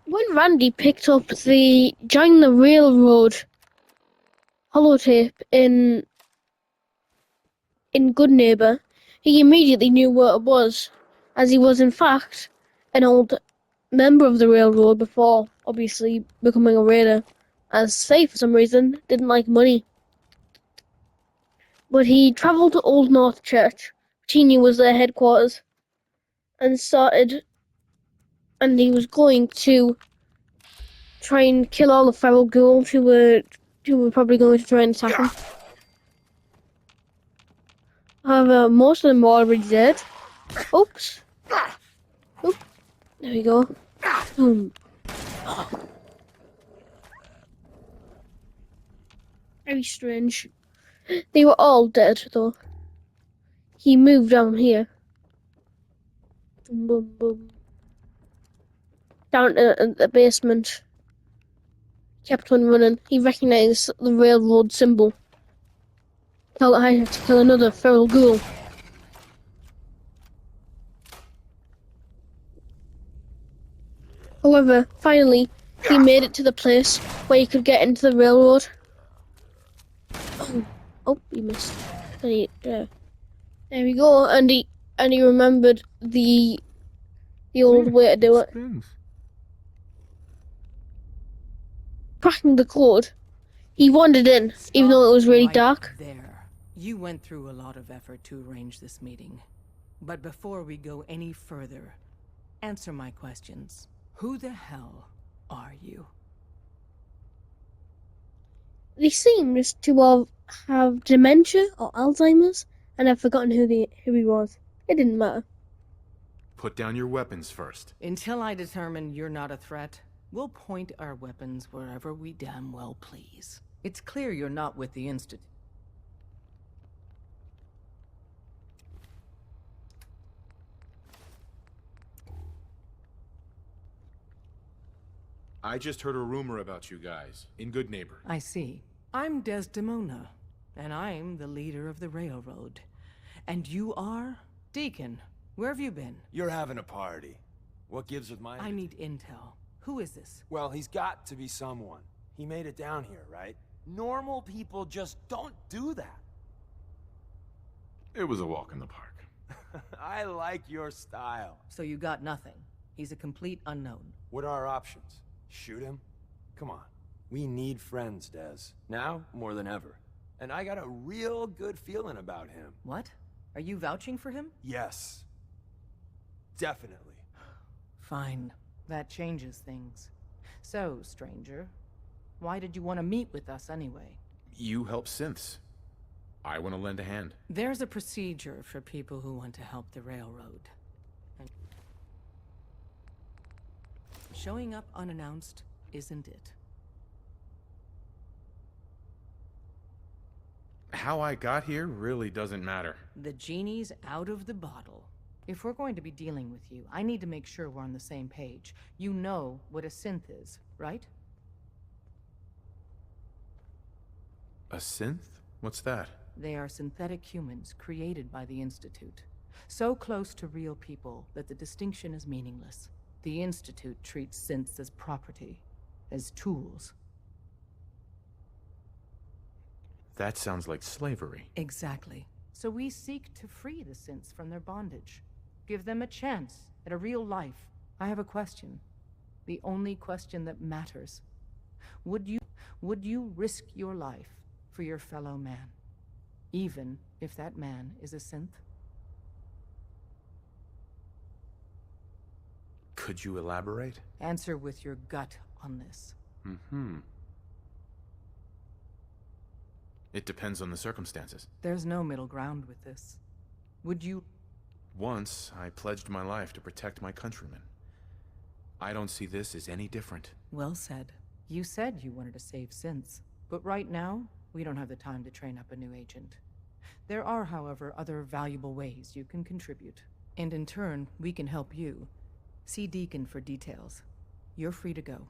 When Randy picked up the Join the Railroad holotape in Good Neighbor, he immediately knew what it was, as he was in fact an old member of the railroad before obviously becoming a raider, as Faye for some reason didn't like money. But he travelled to Old North Church, which he knew was their headquarters, and he was going to try and kill all the feral ghouls who were probably going to try and attack him. However, most of them were already dead. Oops. Oop. There we go. Boom. Very strange. They were all dead, though. He moved down here. Boom, boom, boom. Down to the basement. Kept on running. He recognized the railroad symbol. Felt I had to kill another feral ghoul. However, finally, he made it to the place where he could get into the railroad. Oh, he missed. There we go. And he remembered the old way to do it. Cracking the code, he wandered in, even though it was really dark. There. You went through a lot of effort to arrange this meeting. But before we go any further, answer my questions. Who the hell are you? They seemed to have dementia or Alzheimer's, and I've forgotten who he was. It didn't matter. Put down your weapons first. Until I determine you're not a threat, we'll point our weapons wherever we damn well please. It's clear you're not with the Institute. I just heard a rumor about you guys, in Good Neighbor. I see. I'm Desdemona, and I'm the leader of the railroad. And you are? Deacon, where have you been? You're having a party. What gives with my... I need intel. Who is this? Well, he's got to be someone. He made it down here, right? Normal people just don't do that. It was a walk in the park. I like your style. So you got nothing. He's a complete unknown. What are our options? Shoot him? Come on. We need friends, Des. Now, more than ever. And I got a real good feeling about him. What? Are you vouching for him? Yes. Definitely. Fine. That changes things. So, stranger, why did you want to meet with us anyway? You help synths. I want to lend a hand. There's a procedure for people who want to help the railroad. And showing up unannounced isn't it. How I got here really doesn't matter. The genie's out of the bottle. If we're going to be dealing with you, I need to make sure we're on the same page. You know what a synth is, right? A synth? What's that? They are synthetic humans created by the Institute. So close to real people that the distinction is meaningless. The Institute treats synths as property, as tools. That sounds like slavery. Exactly. So we seek to free the synths from their bondage. Give them a chance at a real life. I have a question. The only question that matters. Would you risk your life for your fellow man? Even if that man is a synth? Could you elaborate? Answer with your gut on this. It depends on the circumstances. There's no middle ground with this. Would you... Once, I pledged my life to protect my countrymen. I don't see this as any different. Well said. You said you wanted to save synths, but right now, we don't have the time to train up a new agent. There are, however, other valuable ways you can contribute. And in turn, we can help you. See Deacon for details. You're free to go.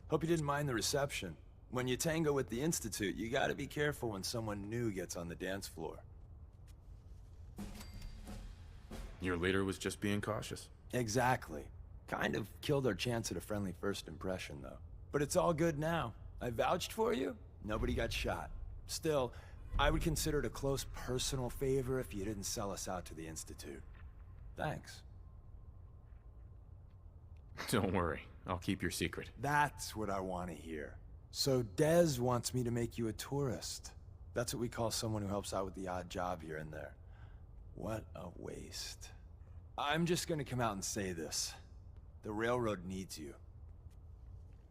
Hope you didn't mind the reception. When you tango with the Institute, you gotta be careful when someone new gets on the dance floor. Your leader was just being cautious. Exactly. Kind of killed our chance at a friendly first impression, though. But it's all good now. I vouched for you. Nobody got shot. Still, I would consider it a close personal favor if you didn't sell us out to the Institute. Thanks. Don't worry, I'll keep your secret. That's what I want to hear. So Dez wants me to make you a tourist. That's what we call someone who helps out with the odd job here and there. What a waste. I'm just gonna come out and say this. The railroad needs you.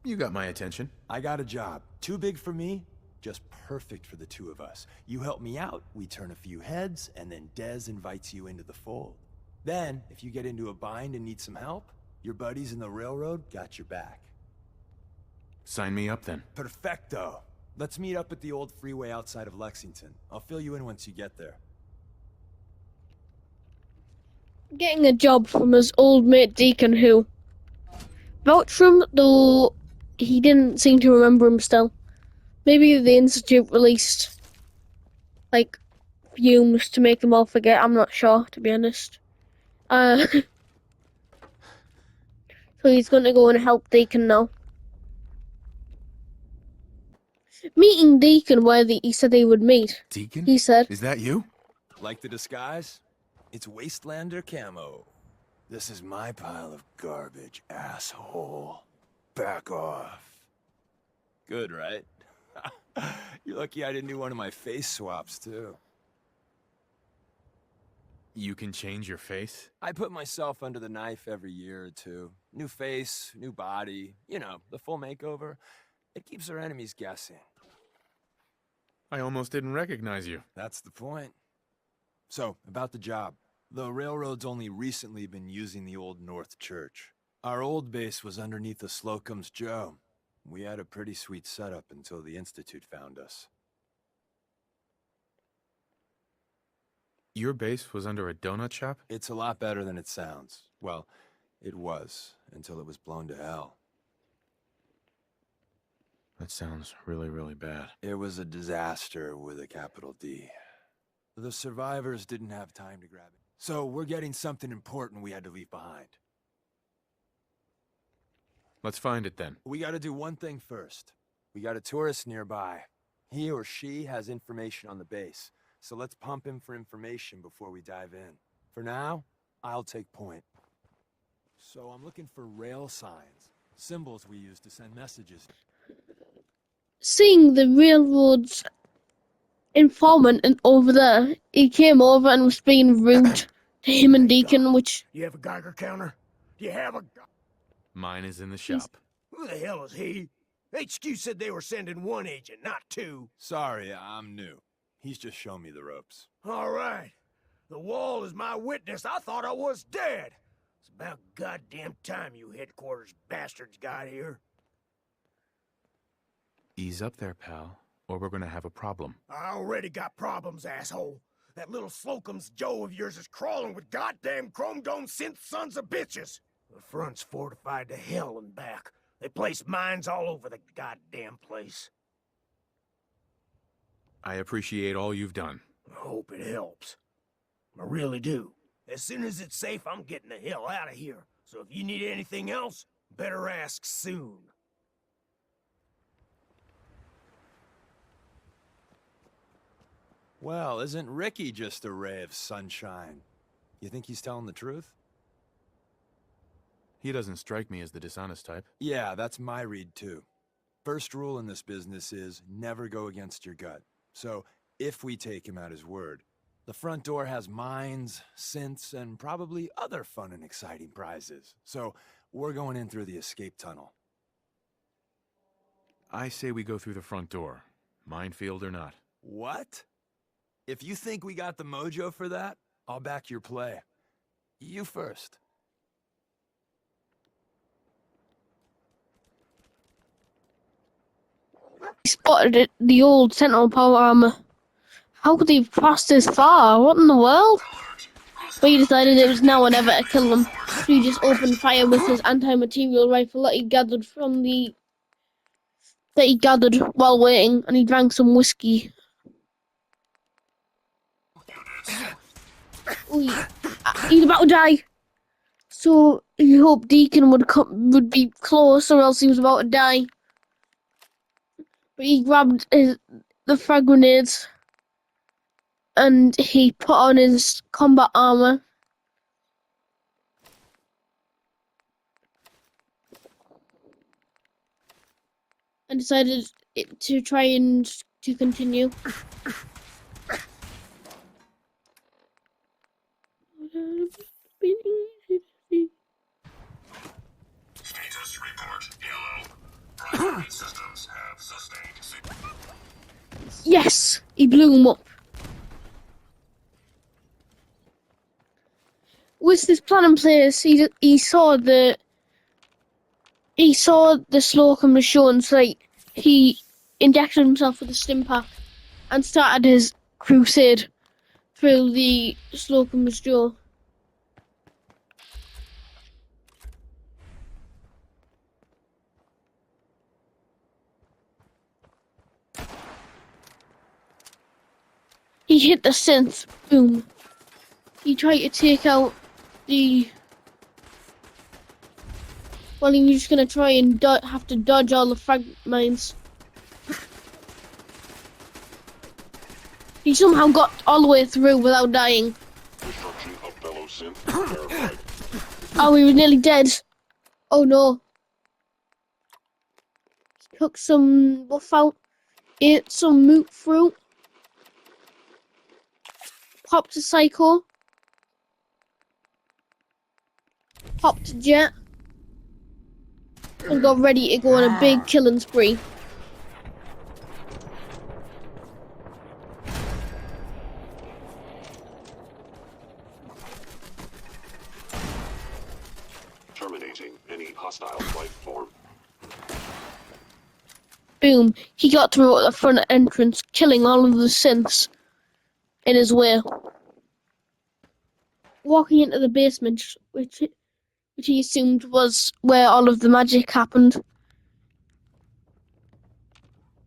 You got my attention. I got a job. Too big for me, just perfect for the two of us. You help me out, we turn a few heads, and then Dez invites you into the fold. Then, if you get into a bind and need some help, your buddies in the railroad got your back. Sign me up then. Perfecto. Let's meet up at the old freeway outside of Lexington. I'll fill you in once you get there. Getting a job from his old mate Deacon, who vouched for him, though he didn't seem to remember him still. Maybe the Institute released, like, fumes to make them all forget. I'm not sure, to be honest. So he's going to go and help Deacon now. Meeting Deacon where he said they would meet. Deacon? He said, Is that you? Like the disguise? It's Wastelander camo. This is my pile of garbage, asshole. Back off. Good, right? You're lucky I didn't do one of my face swaps, too. You can change your face? I put myself under the knife every year or two. New face, new body, you know, the full makeover. It keeps our enemies guessing. I almost didn't recognize you. That's the point. So, about the job. The railroad's only recently been using the Old North Church. Our old base was underneath the Slocum's Joe. We had a pretty sweet setup until the Institute found us. Your base was under a donut shop? It's a lot better than it sounds. Well, it was, until it was blown to hell. That sounds really, really bad. It was a disaster with a capital D. The survivors didn't have time to grab it. So we're getting something important we had to leave behind. Let's find it then. We gotta do one thing first. We got a tourist nearby. He or she has information on the base. So let's pump him for information before we dive in. For now, I'll take point. So I'm looking for rail signs. Symbols we use to send messages. seeing the railroad's informant and over there, he came over and was being rude to him and Deacon, which... You have a Geiger counter? Do you have a... Mine is in the shop. Who the hell is he? HQ said they were sending one agent, not two. Sorry, I'm new. He's just showing me the ropes. All right. The wall is my witness. I thought I was dead. It's about goddamn time you headquarters bastards got here. Ease up there, pal, or we're gonna have a problem. I already got problems, asshole. That little Slocum's Joe of yours is crawling with goddamn chrome dome synth sons of bitches. The front's fortified to hell and back. They placed mines all over the goddamn place. I appreciate all you've done. I hope it helps. I really do. As soon as it's safe, I'm getting the hell out of here. So if you need anything else, better ask soon. Well, isn't Ricky just a ray of sunshine? You think he's telling the truth? He doesn't strike me as the dishonest type. Yeah, that's my read too. First rule in this business is never go against your gut. So, if we take him at his word, the front door has mines, synths, and probably other fun and exciting prizes. So, we're going in through the escape tunnel. I say we go through the front door, minefield or not. What? If you think we got the mojo for that, I'll back your play. You first. He spotted it, the old Sentinel power armor. How could he have passed this far? What in the world? But he decided it was now or never to kill them. So he just opened fire with his anti-material rifle that he gathered while waiting, and he drank some whiskey. He's about to die. So he hoped Deacon would be close, or else he was about to die. But he grabbed the frag grenades and he put on his combat armor. And decided to try and to continue. Status report yellow. Primary systems have sustained. Yes, he blew him up. With this plan in place, he saw the Slocum machine, so like, he injected himself with a stim pack and started his crusade through the Slocum machine. He hit the synth. Boom. He tried to take out the... Well, he was just going to try and have to dodge all the frag mines. He somehow got all the way through without dying. Destruction of fellow synth verified. Oh, he was nearly dead. Oh no. He took some buff out, ate some moot fruit, popped a psycho, popped a jet, and got ready to go on a big killing spree. Terminating any hostile life form. Boom. He got through at the front entrance, killing all of the synths in his way. Walking into the basement, which he assumed was where all of the magic happened.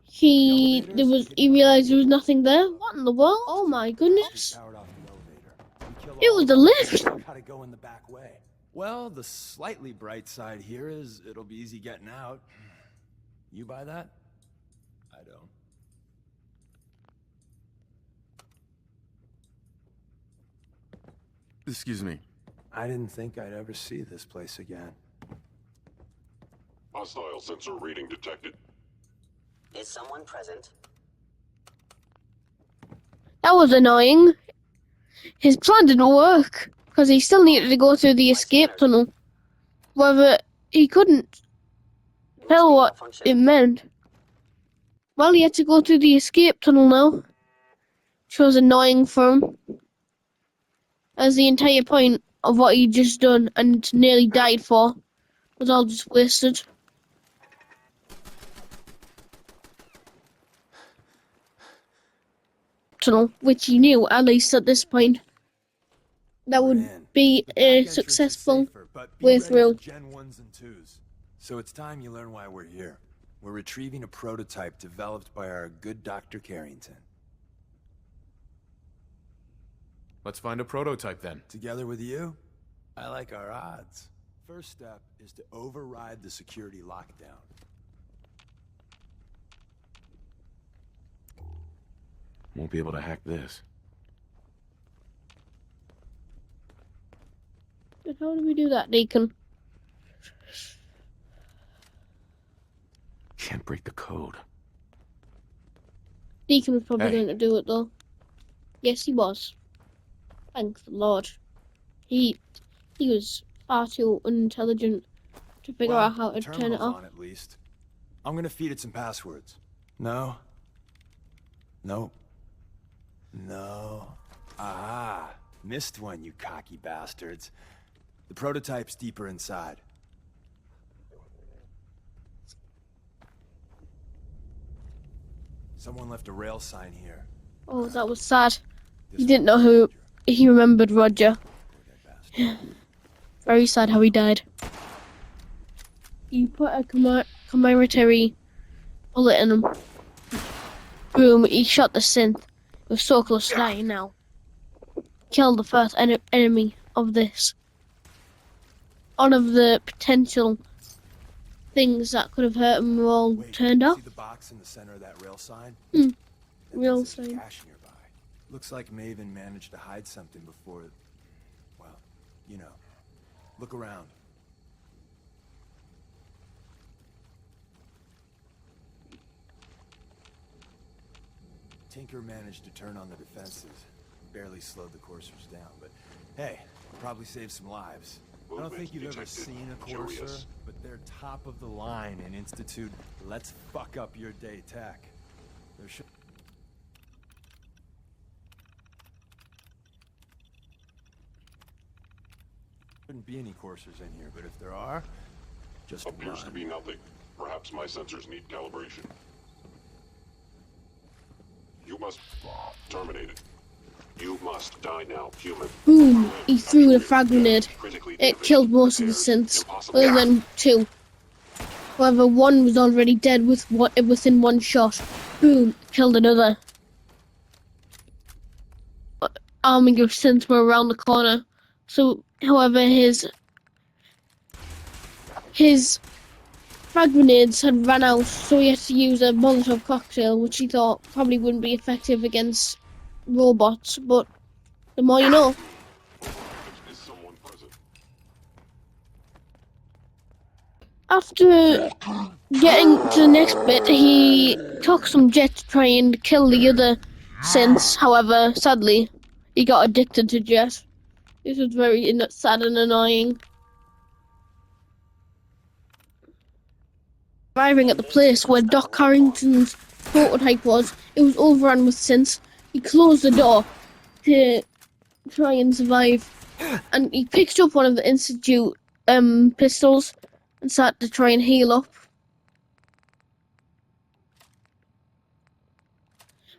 He realized there was nothing there. What in the world? Oh my goodness. Powered off the elevator. It was the lift. Gotta go in the back way. Well, the slightly bright side here is it'll be easy getting out. You buy that? I don't. Excuse me. I didn't think I'd ever see this place again. Hostile sensor reading detected. Is someone present? That was annoying. His plan didn't work because he still needed to go through the escape tunnel. However, he couldn't tell what it meant. Well, he had to go through the escape tunnel now, which was annoying for him, as the entire point of what he'd just done and nearly died for was all just wasted. Tunnel, which he knew, at least at this point, that would be a successful way through. Gen 1s and 2s. So it's time you learn why we're here. We're retrieving a prototype developed by our good Dr. Carrington. Let's find a prototype then. Together with you, I like our odds. First step is to override the security lockdown. Won't be able to hack this. But how do we do that, Deacon? Can't break the code. Deacon was probably Hey. going to do it though. Yes, he was. Thank the Lord. He was far too unintelligent to figure out how to turn it terminal's off. on at least. I'm gonna feed it some passwords. No. No. No. Ah, missed one, you cocky bastards. The prototype's deeper inside. Someone left a rail sign here. Oh, that was sad. He This didn't know one, who. Roger. He remembered Roger. Poor dead bastard. Very sad how he died. He put a commemorative bullet in him. Boom, he shot the synth. He was so close to dying now. kill the first enemy of this. All of the potential things that could have hurt him were all Wait, turned up. see the box in the center of that rail sign? Hmm. That Rail means there's sign. cash nearby. Looks like Maven managed to hide something before... Well, you know. Look around. Tinker managed to turn on the defenses. Barely slowed the coursers down, but hey, probably saved some lives. I don't think you've ever seen a Courser, Curious. but they're top of the line in Institute let's fuck up your day tech. There shouldn't be any Coursers in here, but if there are, just Appears to run. be nothing. Perhaps my sensors need calibration. You must terminate it. You must die now, human. Boom! He threw the frag grenade. Critically It damaged, killed most of the impaired, synths, impossible. other than 2. However, 1 was already dead within 1 shot. Boom! Killed another. Arming of synths were around the corner. So, however, his frag grenades had ran out, so he had to use a Molotov cocktail, which he thought probably wouldn't be effective against robots, but the more you know. Is someone present? After getting to the next bit, he took some jet to try and kill the other synths. However, sadly, he got addicted to jet. This was very sad and annoying. Arriving at the place where Doc Carrington's prototype was, it was overrun with synths. He closed the door to try and survive, and he picked up one of the Institute pistols and started to try and heal up.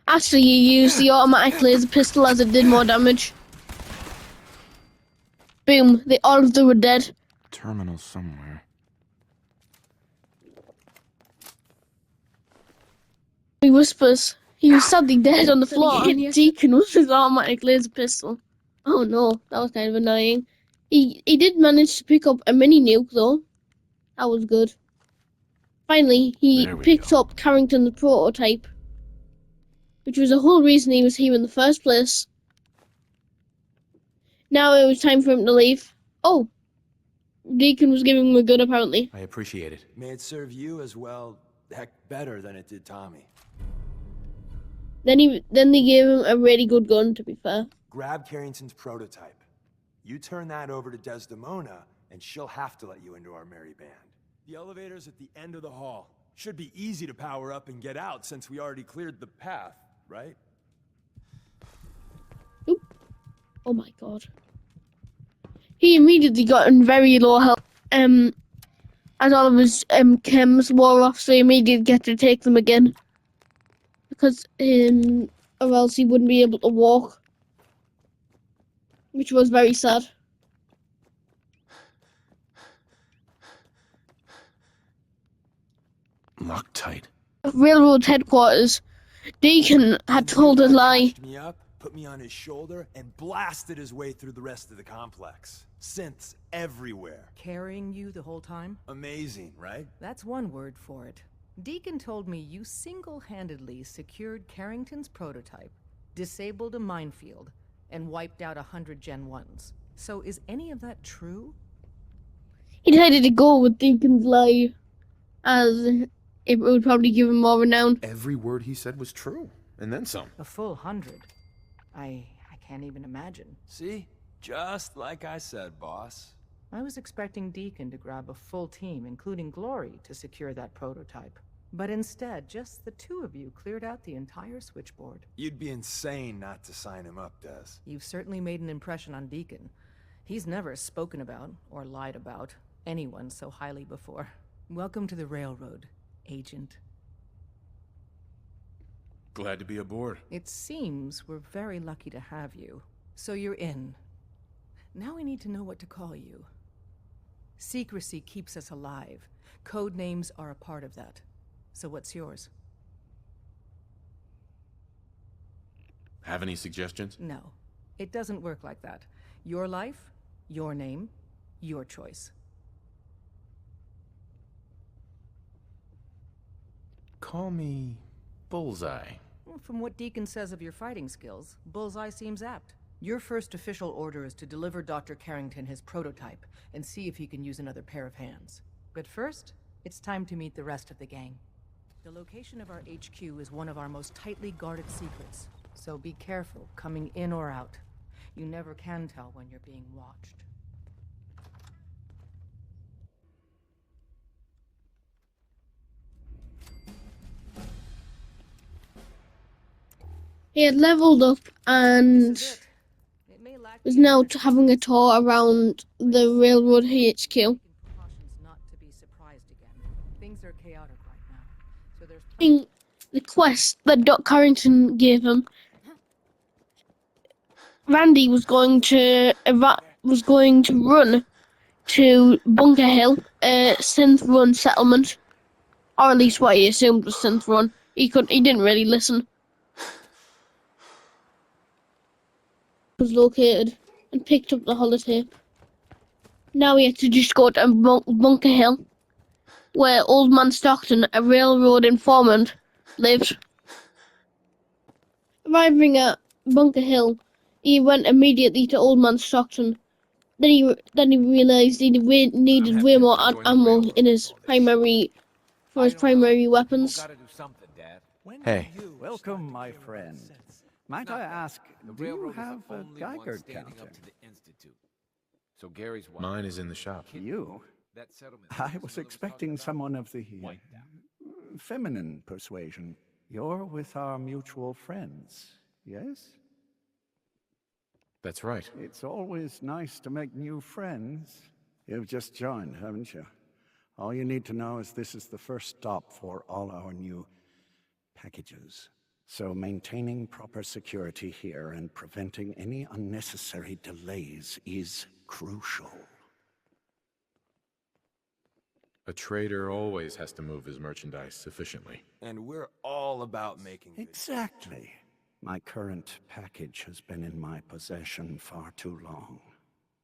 Actually, he used the automatic laser pistol as it did more damage. Boom, all of them were dead. Terminal somewhere. He whispers. He was sadly dead on the floor, and Deacon with his automatic laser pistol. Oh no, that was kind of annoying. He did manage to pick up a mini nuke though. That was good. Finally, he There we picked go. up Carrington's prototype, which was the whole reason he was here in the first place. Now it was time for him to leave. Oh, Deacon was giving him a gun apparently. I appreciate it. May it serve you as well, heck, better than it did Tommy. Then they gave him a really good gun, to be fair. Grab Carrington's prototype. You turn that over to Desdemona, and she'll have to let you into our merry band. The elevator's at the end of the hall. Should be easy to power up and get out since we already cleared the path, right? Oop. Oh my god. He immediately got in very low health. As all of his chems wore off, so he immediately get to take them again. Because or else he wouldn't be able to walk. Which was very sad. Loctite. Railroad headquarters. Deacon had told a lie. Patched me up, put me on his shoulder, and blasted his way through the rest of the complex. Synths everywhere. Carrying you the whole time? Amazing, right? That's one word for it. Deacon told me you single-handedly secured Carrington's prototype, disabled a minefield, and wiped out 100 Gen 1s. So is any of that true? He decided to go with Deacon's lie, as it would probably give him more renown. Every word he said was true, and then some. A full 100? I can't even imagine. See? Just like I said, boss. I was expecting Deacon to grab a full team, including Glory, to secure that prototype. But instead, just the 2 of you cleared out the entire switchboard. You'd be insane not to sign him up, Des. You've certainly made an impression on Deacon. He's never spoken about, or lied about, anyone so highly before. Welcome to the Railroad, Agent. Glad to be aboard. It seems we're very lucky to have you. So you're in. Now we need to know what to call you. Secrecy keeps us alive. Code names are a part of that. So what's yours? Have any suggestions? No. It doesn't work like that. Your life, your name, your choice. Call me Bullseye. Well, from what Deacon says of your fighting skills, Bullseye seems apt. Your first official order is to deliver Dr. Carrington his prototype and see if he can use another pair of hands. But first, it's time to meet the rest of the gang. The location of our HQ is one of our most tightly guarded secrets, so be careful coming in or out. You never can tell when you're being watched. He had leveled up and This is it. It may lack was the now energy having a tour around the railroad HQ. taking precautions not to be surprised again. Things are chaotic right now, so there's In the quest that Doc Carrington gave him, Randy was going to run to Bunker Hill, a synth run settlement, or at least what he assumed was synth run. He didn't really listen. Was located and picked up the holotape. Now he had to just go to Bunker Hill, where Old Man Stockton, a railroad informant, lived. Arriving at Bunker Hill, he went immediately to Old Man Stockton. Then he realized he needed way more ammo in his primary weapons. Hey. Welcome, my friend. Might I ask, do you have a Geiger counter? So Gary's mine is in the shop. You? I was expecting someone of the feminine persuasion. You're with our mutual friends, yes? That's right. It's always nice to make new friends. You've just joined, haven't you? All you need to know is this is the first stop for all our new packages. So maintaining proper security here and preventing any unnecessary delays is crucial. A trader always has to move his merchandise efficiently. And we're all about making good. Exactly. My current package has been in my possession far too long.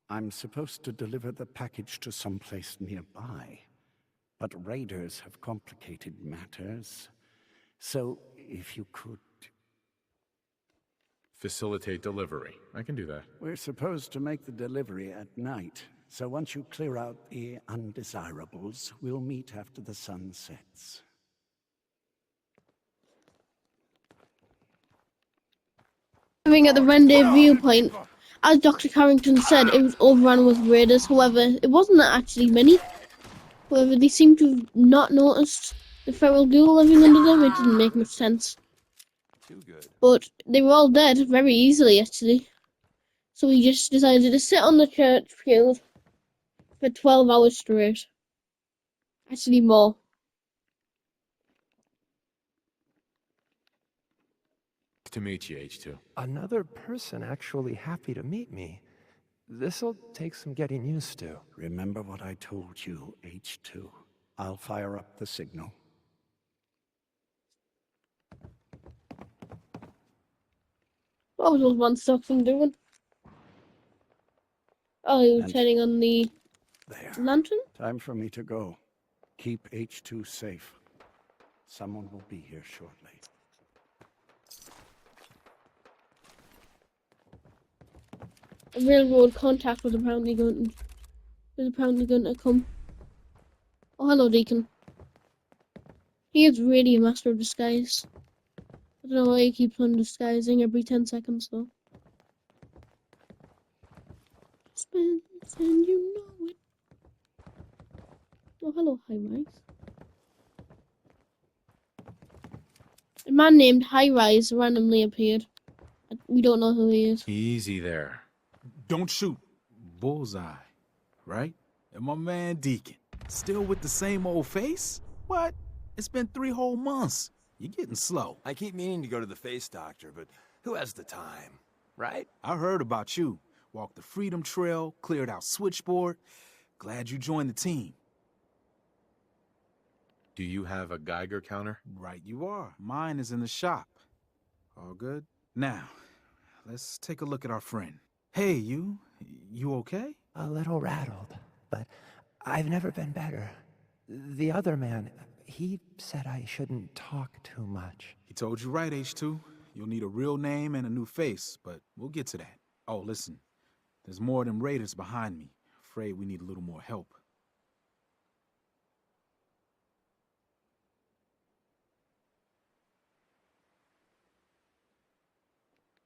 I'm supposed to deliver the package to someplace nearby, but raiders have complicated matters. So, if you could... Facilitate delivery. I can do that. We're supposed to make the delivery at night, so once you clear out the undesirables, we'll meet after the sun sets. Arriving at the rendezvous point, as Dr. Carrington said, it was overrun with raiders. However, it wasn't actually many. However, they seemed to have not noticed the feral ghoul living under them. It didn't make much sense. Too good. But they were all dead very easily, actually. So he just decided to sit on the church field for 12 hours straight. Actually, more. To meet you, H2. Another person actually happy to meet me. This'll take some getting used to. Remember what I told you, H2. I'll fire up the signal. What was Old Man Stockton doing? Oh, he was And- turning on the There. lantern? Time for me to go. Keep H2 safe. Someone will be here shortly. A railroad contact was apparently going to come. Oh, hello, Deacon. He is really a master of disguise. I don't know why he keeps on disguising every 10 seconds, though. Spence, and you know it. Oh, hello, High Rise. A man named High Rise randomly appeared. We don't know who he is. Easy there. Don't shoot. Bullseye, right? And my man Deacon. Still with the same old face? What? It's been 3 whole months. You're getting slow. I keep meaning to go to the face doctor, but who has the time, right? I heard about you. Walked the Freedom Trail, cleared out Switchboard. Glad you joined the team. Do you have a Geiger counter? Right you are. Mine is in the shop. All good? Now, let's take a look at our friend. Hey, you okay? A little rattled, but I've never been better. The other man, he said I shouldn't talk too much. He told you right, H2. You'll need a real name and a new face, but we'll get to that. Oh, listen, there's more of them raiders behind me. Afraid we need a little more help.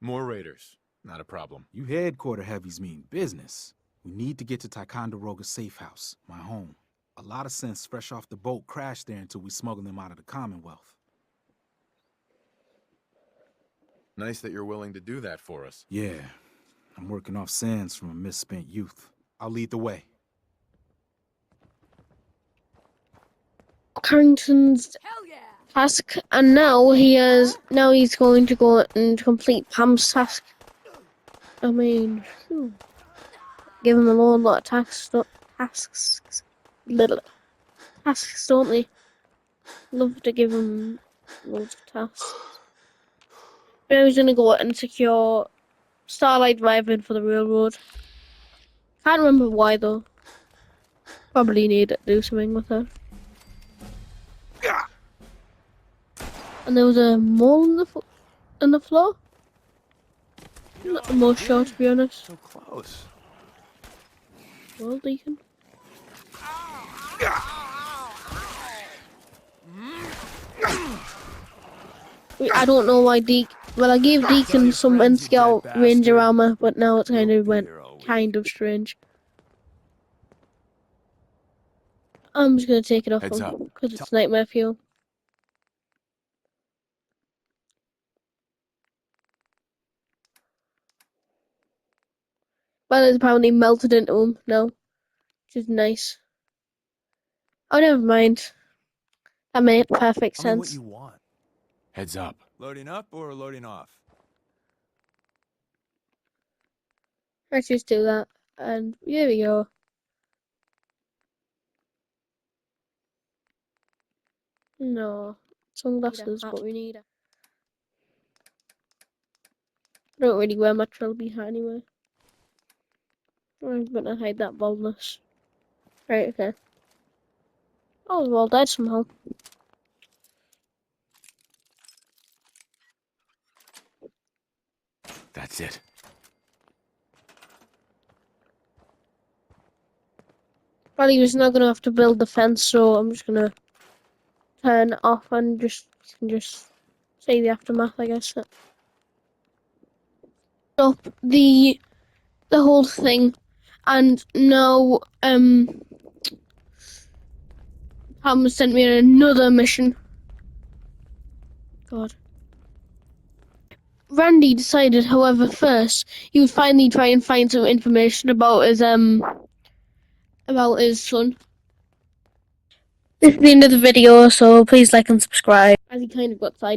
More raiders. Not a problem. You headquarter heavies mean business. We need to get to Ticonderoga's safe house, my home. A lot of sense fresh off the boat crashed there until we smuggle them out of the Commonwealth. Nice that you're willing to do that for us. Yeah, I'm working off sands from a misspent youth. I'll lead the way. Carrington's task, and now he's going to go and complete Pam's task. I mean, give him a whole lot of tasks, don't they? Love to give him loads of tasks. But I was gonna go and secure Starlight Drive-In for the railroad. Can't remember why though. Probably need to do something with her. And there was a mole in the floor. Not the most sure, to be honest. So close. Well, Deacon. I don't know why Well, I gave Deacon some N-Scout Ranger armor, but now it kind of strange. I'm just gonna take it off Heads him up. because it's nightmare fuel. Well, it's apparently melted into him now, which is nice. Oh, never mind. That made perfect Tell me what sense. you want. Heads up. Loading up or loading off? Let's just do that, and here we go. No, sunglasses, but we need it. I don't really wear my trilby hat anyway. I'm gonna hide that baldness. Right, okay. Oh, we've all died somehow. That's it. Well, he was not gonna have to build the fence, so I'm just gonna turn it off and just see the aftermath, I guess. Stop the whole thing, and now Pam sent me on another mission. God. Randy decided, however, first he would finally try and find some information about his son. This is the end of the video, so please like and subscribe. As he kind of got sidetracked.